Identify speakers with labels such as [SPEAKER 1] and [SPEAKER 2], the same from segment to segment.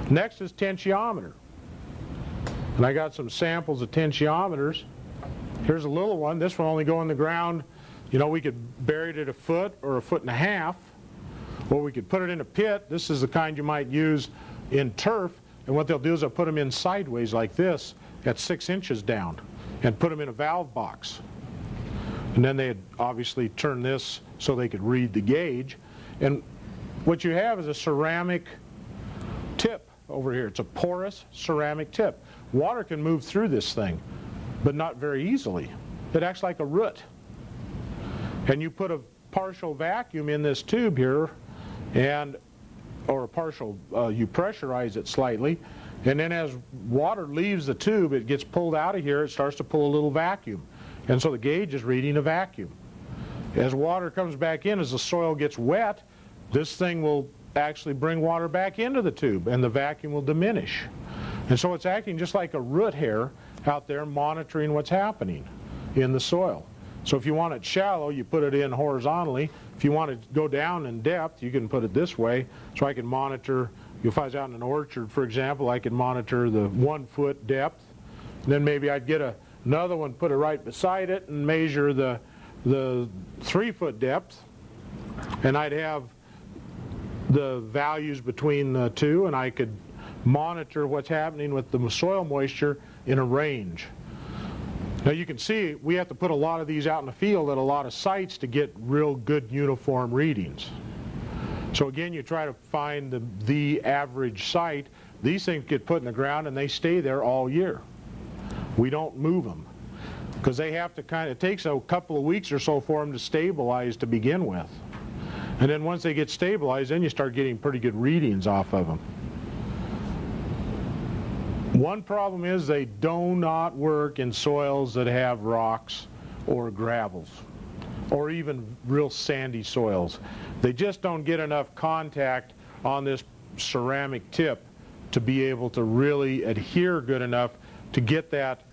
[SPEAKER 1] Next is tensiometer. And I got some samples of tensiometers. Here's a little one. This one only go in the ground. You know, we could bury it at 1 foot or 1.5 feet, or we could put it in a pit. This is the kind you might use in turf, and what they'll do is they'll put them in sideways like this at 6 inches down and put them in a valve box. And then they'd obviously turn this so they could read the gauge. And what you have is a ceramic tip over here. It's a porous ceramic tip. Water can move through this thing, but not very easily. It acts like a root. And you put a partial vacuum in this tube here, or a partial, you pressurize it slightly, and then as water leaves the tube, it gets pulled out of here, it starts to pull a little vacuum. And so the gauge is reading a vacuum. As water comes back in, as the soil gets wet, this thing will actually bring water back into the tube, and the vacuum will diminish. And so it's acting just like a root hair out there monitoring what's happening in the soil. So if you want it shallow, you put it in horizontally. If you want to go down in depth, you can put it this way. So I can monitor, if I was out in an orchard, for example, I could monitor the 1 foot depth. And then maybe I'd get another one, put it right beside it, and measure the 3 foot depth. And I'd have the values between the two, and I could monitor what's happening with the soil moisture in a range. Now you can see we have to put a lot of these out in the field at a lot of sites to get real good uniform readings. So again, you try to find the average site. These things get put in the ground and they stay there all year. We don't move them because they have to it takes a couple of weeks or so for them to stabilize to begin with. And then once they get stabilized, then you start getting pretty good readings off of them. One problem is they do not work in soils that have rocks or gravels or even real sandy soils. They just don't get enough contact on this ceramic tip to be able to really adhere good enough to get that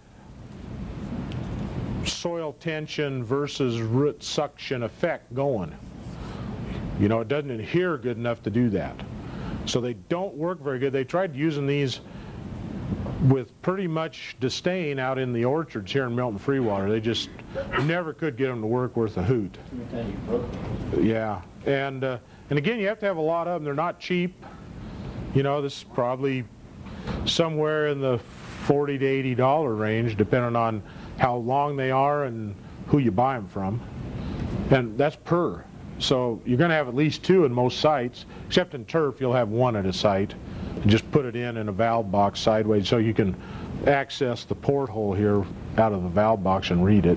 [SPEAKER 1] soil tension versus root suction effect going. You know, it doesn't adhere good enough to do that. So they don't work very good. They tried using these with pretty much disdain out in the orchards here in Milton Freewater. They just never could get them to work worth a hoot. Yeah, and again, you have to have a lot of them. They're not cheap. You know, this is probably somewhere in the $40 to $80 range, depending on how long they are and who you buy them from. And that's per. So you're going to have at least 2 in most sites, except in turf you'll have 1 at a site. And just put it in a valve box sideways so you can access the porthole here out of the valve box and read it.